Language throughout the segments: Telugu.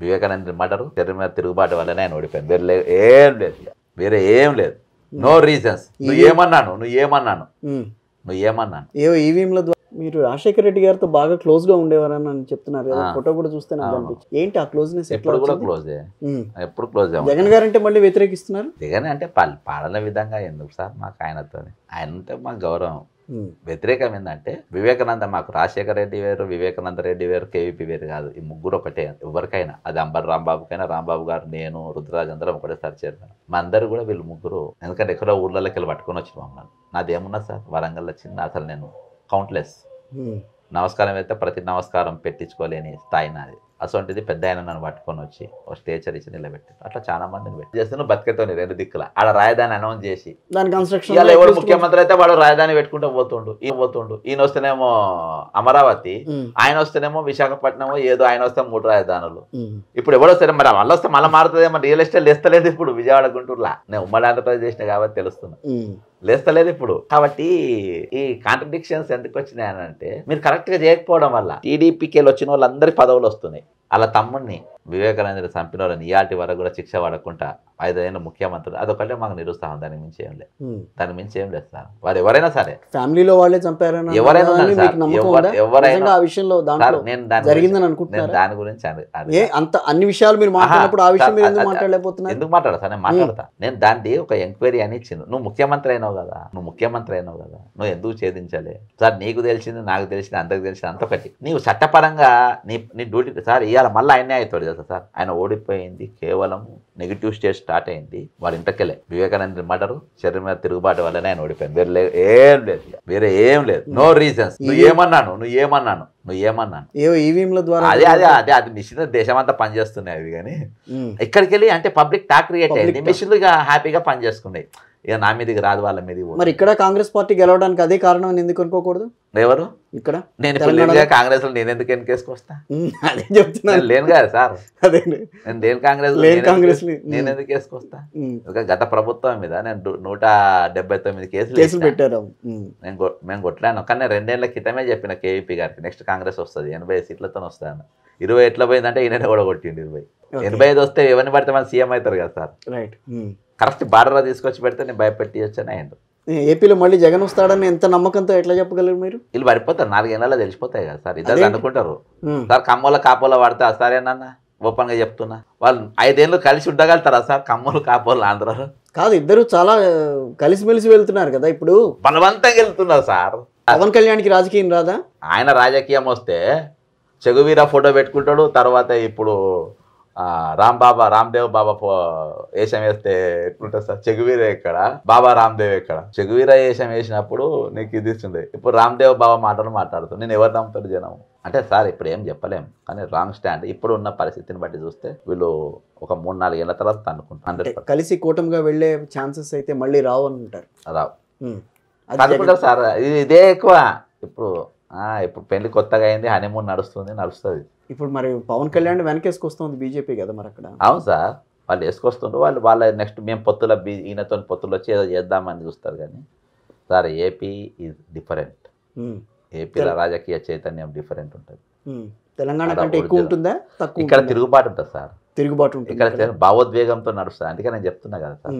వివేకానంద మర్డరు శరీరం మీద తిరుగుబాటు వల్లనే ఆయన ఓడిపోయాను. ఏం లేదు, వేరే ఏం లేదు. No reasons. నువ్వు ఏమన్నాను ఏవో ఈవీఎంల ద్వారా మీరు రాజశేఖర రెడ్డి గారితో బాగా క్లోజ్ గా ఉండేవారని అని చెప్తున్నారు కదా, ఫోటో కూడా చూస్తే నాకు అనిపించింది. ఏంటి ఆ క్లోజ్నెస్? ఎప్పుడు కూడా క్లోజే, ఎప్పుడు క్లోజ్. జగన్ గారు అంటే మళ్ళీ వ్యతిరేకిస్తున్నారు. జగన్ అంటే పాలన విధంగా ఎందుకు సార్ మాకు ఆయనతో, ఆయన అంటే మాకు గౌరవం. వ్యతిరేకం ఏంటంటే వివేకానంద, మాకు రాజశేఖర రెడ్డి వేరు, వివేకానంద రెడ్డి వేరు, కేవీపీ వేరు కాదు. ఈ ముగ్గురు ఒకటే ఎవరికైనా. అది అంబర్ రాంబాబుకైనా, రాంబాబు గారు, నేను, రుద్రరాజ్ అందరం ఒకటే సార్ చేద్దాం. మా అందరు కూడా వీళ్ళు ముగ్గురు, ఎందుకంటే ఎక్కడో ఊర్లలోకి వెళ్ళి పట్టుకొని వచ్చి మమ్మల్ని. నాదేమున్నా సార్ వరంగల్లో చిన్న, అసలు నేను కౌంట్లెస్ నమస్కారం అయితే ప్రతి నమస్కారం పెట్టించుకోలేని స్థాయి నాది. అసొంటిది పెద్ద ఆయన నన్ను పట్టుకొని వచ్చి ఒక స్టేచర్ ఇచ్చి నిలబెట్టారు. అట్లా చాలా మందిని పెట్టి చేస్తున్నాను బతికేతోని 2 దిక్కుల. ఆడ రాజధాని అనౌన్స్ చేసి ఇవాళ ఎవరు ముఖ్యమంత్రి అయితే వాడు రాజధాని పెట్టుకుంటూ పోతుండు. ఈయన వస్తేనేమో అమరావతి, ఆయన వస్తేనేమో విశాఖపట్నమో ఏదో, ఆయన వస్తే 3 రాజధానులు. ఇప్పుడు ఎవరు వస్తే మరి మళ్ళీ వస్తే మళ్ళీ మారుతుందేమో. రియల్ ఎస్టేట్ లేస్తలేదు ఇప్పుడు విజయవాడ గుంటూరులా. నేను ఉమ్మడి ఆంధ్రప్రదేశ్ చేసిన కాబట్టి తెలుస్తున్నా, లేస్తలేదు ఇప్పుడు. కాబట్టి ఈ కాంట్రడిక్షన్స్ ఎందుకు వచ్చినాయి అని అంటే, మీరు కరెక్ట్ గా చేయకపోవడం వల్ల టీడీపీకి వచ్చిన వాళ్ళందరి పదవులు వస్తున్నాయి. అలా తమ్ముడిని వివేకానంద చంపిన వాళ్ళని ఇయాటి వరకు కూడా శిక్ష పడకుండా 5 ఏళ్ళ ముఖ్యమంత్రులు, అదొకటే మాకు నిరుత్సాహం. దానికి మించి ఏం లేదు, దానికి మించి ఏం లేదు సార్. వారు ఎవరైనా సరే, ఫ్యామిలీలో వాళ్ళే చంపారని ఎవరైనా నేను దాని గురించి అన్ని విషయాలు మీరు మాట్లాడినప్పుడు ఆ విషయం మీరు ఎందుకు మాట్లాడలేకపోతున్నారు? ఎందుకు మాట్లాడతా సార్? నేను మాట్లాడతా. నేను దాన్ని ఒక ఎంక్వైరీ అని ఇచ్చింది. నువ్వు ముఖ్యమంత్రి అయినావు కదా, నువ్వు ఎందుకు ఛేదించాలి సార్? నీకు తెలిసింది, నాకు తెలిసింది, అందరికి తెలిసింది అంత ఒకటి. నీవు చట్టపరంగా నీ డ్యూటీ సార్. ఇవాళ మళ్ళీ ఆయనే అవుతాడు కదా సార్. ఆయన ఓడిపోయింది కేవలం నెగిటివ్ స్టేజ్ స్టార్ట్ అయింది వాడి ఇంటకెళ్ళే. వివేకానంద మర్డరు శరీరం మీద తిరుగుబాటు వల్లనే ఆయన ఓడిపోయింది. వేరే ఏం లేదు. No reasons. నువ్వు ఏమన్నాను అది మిషన్ దేశం అంతా పనిచేస్తున్నాయి అవి. కానీ ఇక్కడికి వెళ్ళి అంటే పబ్లిక్ టాక్ క్రియేట్ అయింది. మిషన్లు హ్యాపీగా పనిచేసుకున్నాయి. ఇక నా మీదకి రాదు, వాళ్ళ మీద. మరి ఇక్కడ కాంగ్రెస్ పార్టీ గెలవడానికి అదే కారణం అని ఎందుకు అనుకోకూడదు? ఎవరు ఇక్కడ? నేను ఇప్పుడు కాంగ్రెస్ లో నేను ఎందుకు వెనకేసుకొస్తా? అదే చెప్తున్నాను. లేను కదా సార్, నేను లేను కాంగ్రెస్ నేను ఎందుకు వేసుకొస్తా? గత ప్రభుత్వం మీద నేను 179 కేసులు పెట్టారు. మేము కొట్లాను. కానీ 2 ఏళ్ల క్రితమే చెప్పిన కేవీపీ గారికి నెక్స్ట్ కాంగ్రెస్ వస్తుంది, 80 సీట్లతో వస్తాను. 20 ఎట్లా పోయిందంటే ఈయన కూడా కొట్టిండు. 85 వస్తే ఎవరిని పడితే మన సీఎం అవుతారు కదా సార్. రైట్, కరెక్ట్ బార్డర్లో తీసుకొచ్చి పెడితే నేను భయపెట్టి వచ్చాను. ఆయన ఏపీలో మళ్ళీ జగన్ వస్తాడని ఎంత నమ్మకంతో ఎట్లా చెప్పగలరు మీరు? వీళ్ళు పడిపోతారు, 4 ఏళ్ళలో తెలిసిపోతాయి కదా సార్. ఇద్దరు అనుకుంటారు సార్. కమ్మోల కాపోలో పడితే సరేనన్నా ఓపెన్ గా చెప్తున్నా. వాళ్ళు 5 ఏళ్ళు కలిసి ఉండగలుగుతారా సార్? కమ్మోలు కాపోలు ఆంధ్రాలో కాదు, ఇద్దరు చాలా కలిసిమెలిసి వెళ్తున్నారు కదా. ఇప్పుడు బలవంతంగా వెళ్తున్నారు సార్. పవన్ కళ్యాణ్కి రాజకీయం రాదా? ఆయన రాజకీయం వస్తే చెగువీర ఫోటో పెట్టుకుంటాడు. తర్వాత ఇప్పుడు రామ్దేవ్ బాబా వేషం వేస్తే ఎట్లుంటుంది సార్? చెగువీర ఎక్కడ, బాబా రామ్దేవ్ ఎక్కడ? చెగువీర వేషం వేసినప్పుడు నీకు ఇది ఇస్తుంది. ఇప్పుడు రామ్దేవ్ బాబా మాటలు మాట్లాడుతూ నేను ఎవరు నమ్ముతారు జనం అంటే? సార్ ఇప్పుడు ఏం చెప్పలేం, కానీ రాంగ్ స్టాండ్. ఇప్పుడు ఉన్న పరిస్థితిని బట్టి చూస్తే వీళ్ళు ఒక 3-4 ఏళ్ల తర్వాత అనుకుంటారు. కలిసి కూటమిగా వెళ్లే ఛాన్సెస్ అయితే మళ్ళీ రావు అని ఉంటారు. రావు అనుకుంటారు సార్. ఇదే ఎక్కువ. ఇప్పుడు పెళ్లి కొత్తగా అయింది, హనీమూన్ నడుస్తుంది. ఇప్పుడు మరి పవన్ కళ్యాణ్ వెనకేసుకొస్తుంది బీజేపీ కదా మరి అక్కడ. అవును సార్, వాళ్ళు వేసుకొస్తుండ్రు. వాళ్ళ నెక్స్ట్ మేము పొత్తుల ఈయనతో పొత్తులు వచ్చి ఏదో చేద్దామని చూస్తారు. కానీ సార్ ఏపీ ఈజ్ డిఫరెంట్. ఏపీలో రాజకీయ చైతన్యం డిఫరెంట్ ఉంటుంది. తెలంగాణ కంటే ఎక్కువ ఉంటుందా? ఇక్కడ తిరుగుబాటు ఉంటుంది సార్. తిరుగుబాటు ఉంటుంది ఇక్కడ. భావోద్వేగంతో నడుస్తుంది. అందుకే నేను చెప్తున్నా కదా సార్,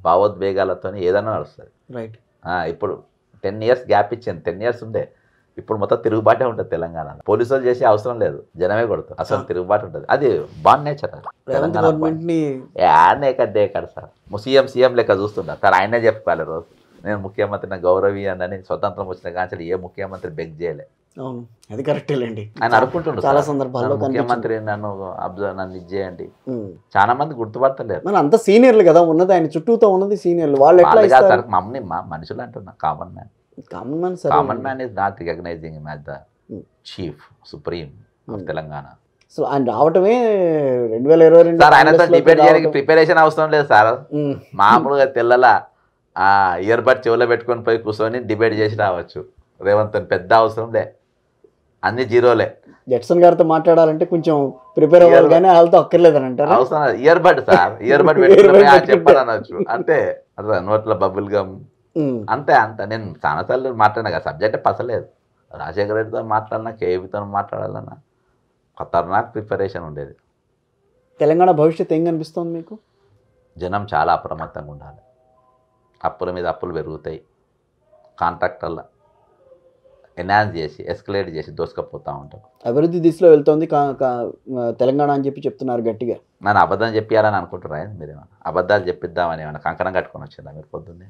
భావోద్వేగాలతో ఏదైనా నడుస్తుంది. రైట్. ఇప్పుడు 10 years గ్యాప్ ఇచ్చింది. 10 years ఉండే. ఇప్పుడు మొత్తం తిరుగుబాటే ఉంటుంది తెలంగాణలో. పోలీసులు చేసే అవసరం లేదు, జనమే కొడుతుంది. అసలు తిరుగుబాటు ఉంటుంది. అది బాన్ నేచర్. ఎక్కడ సార్ సీఎం లెక్క చూస్తున్నారు సార్. ఆయనే చెప్పాలి రోజు నేను ముఖ్యమంత్రి, నా గౌరవి అని. స్వతంత్రం వచ్చిన కానీ ఏ ముఖ్యమంత్రి బెగ్ చేయలే. అవును, అది కరెక్టేలేండి. ఆయన అనుకుంటుండ్రు చాలా సందర్భాల్లో ముఖ్యమంత్రి నన్ను నన్ను ఇది చేయండి. చాలా మంది గుర్తుపడతలేరు. మన అంత సీనియర్లు కదా ఉన్నది, ఆయన చుట్టూతో ఉన్నది సీనియర్లు. వాళ్ళు మమ్మల్ని మనుషులు అంటున్నా. Common man is not recognizing him as the chief supreme of Telangana. So ఆయన రావటమే 2022 సార్. ఆయనతో డిబేట్ చేయడానికి ప్రిపరేషన్ అవసరం లేదు సార్. మామూలుగా తెల్లలా ఇయర్ బడ్ చెవులో పెట్టుకొని పోయి కూర్చొని డిబేట్ చేసి రావచ్చు. రేవంత్ పెద్ద అవసరం లే, అన్ని జీరోలే. జడ్సన్ గారితో మాట్లాడాలంటే కొంచెం ప్రిపేర్ అవ్వాలి, కానీ వాళ్ళతో అక్కర్లేదని అంటారు. అవసరం ear bud sir. Ear bud పెట్టుకుని చెప్పాలనొచ్చు అంతే. అట్లా నోట్ల బబుల్ గమ్ అంతే. నేను చాలాసార్లు మాట్లాడినా కదా, సబ్జెక్టే పసలేదు. రాజశేఖర రెడ్డితో మాట్లాడినా, కేవీతో మాట్లాడాలన్నా ఖతర్నాక్ ప్రిపరేషన్ ఉండేది. తెలంగాణ భవిష్యత్తు ఏం కనిపిస్తోంది మీకు? జనం చాలా అప్రమత్తంగా ఉండాలి. అప్పుల మీద అప్పులు పెరుగుతాయి. కాంట్రాక్టర్ల ఎన్హాన్స్ చేసి ఎస్కలేట్ చేసి దోసుకపోతూ ఉంటారు. అభివృద్ధి దిశలో వెళ్తోంది తెలంగాణ అని చెప్తున్నారు గట్టిగా. నన్ను అబద్ధం చెప్పారని అనుకుంటున్నారా మీరేమన్నా? అబద్ధాలు చెప్పిద్దామని ఏమన్నా కంకణం కట్టుకొని వచ్చిందా మీరు పొద్దున్నే?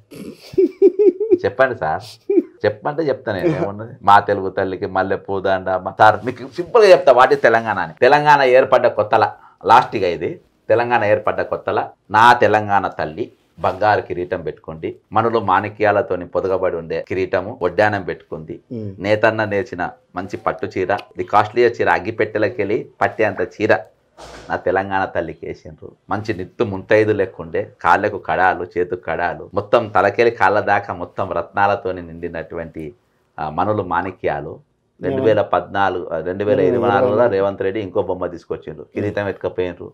చెప్పండి సార్, చెప్పంటే చెప్తాను నేను. ఏమున్నది? మా తెలుగు తల్లికి మల్లె పూదండ సార్, మీకు సింపుల్గా చెప్తా వాటి తెలంగాణ అని. తెలంగాణ ఏర్పడ్డ కొత్తల లాస్ట్గా ఇది తెలంగాణ ఏర్పడ్డ కొత్తల నా తెలంగాణ తల్లి బంగారు కిరీటం పెట్టుకుంది. మనులు మాణిక్యాలతోని పొదగబడి ఉండే కిరీటము ఒడ్డానం పెట్టుకుంది. నేతన్న నేర్చిన మంచి పట్టు చీర, ది కాస్ట్లీయర్ చీర, అగ్గిపెట్టెలకెళ్ళి పట్టే అంత చీర నా తెలంగాణ తల్లికి వేసిండ్రు. మంచి నిత్తు ముంతైదు లెక్కుండే, కాళ్ళకు కడాలు, చేతుకు కడాలు, మొత్తం తలకెళ్ళి కాళ్ళ దాకా మొత్తం రత్నాలతోని నిండినటువంటి మనులు మాణిక్యాలు. 2024లో రేవంత్ రెడ్డి ఇంకో బొమ్మ తీసుకొచ్చిండ్రు. కిరీటం ఎత్తుకపోయినరు,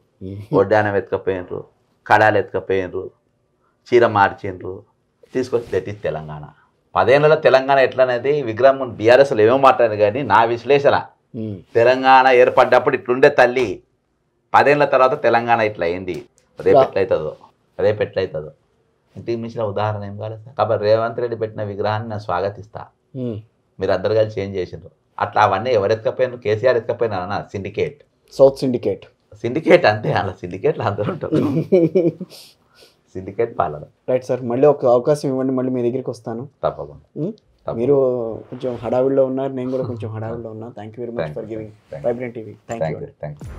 ఒడ్డానం ఎత్తుకపోయినరు, కడాలు ఎత్తుకపోయినరు, చీర మార్చిండ్రు, తీసుకొచ్చి దట్ ఈజ్ తెలంగాణ. 10 ఏళ్ళలో తెలంగాణ ఎట్లనేది విగ్రహం బీఆర్ఎస్లో ఏమో మాట్లాడింది, కానీ నా విశ్లేషణ తెలంగాణ ఏర్పడ్డప్పుడు ఇట్లుండే తల్లి, 10 ఏళ్ళ తర్వాత తెలంగాణ ఇట్లా అయింది. రేపు ఎట్లయితుందో ఇంటికి మించిన ఉదాహరణ ఏం కాలేదు సార్. కాబట్టి రేవంత్ రెడ్డి పెట్టిన విగ్రహాన్ని నేను స్వాగతిస్తా. మీరు అందరు కలిసి చేంజ్ చేసిండ్రు. అట్లా అవన్నీ ఎవరు ఎత్తుకపోయినారు? కేసీఆర్ ఎత్తుకపోయినా సిండికేట్, సౌత్ సిండికేట్ అంతే. అలా సిండికేట్లు అందరూ ఉంటారు. సిండికేట్ పాలన. రైట్ సార్, మళ్ళీ ఒక అవకాశం ఇవ్వండి, మళ్ళీ మీ దగ్గరికి వస్తాను తప్పకుండా. మీరు కొంచెం హడావిడిలో ఉన్నారు, నేను కూడా కొంచెం హడావిడిలో ఉన్నా. Thank you very much for giving vibrant TV. Thank you.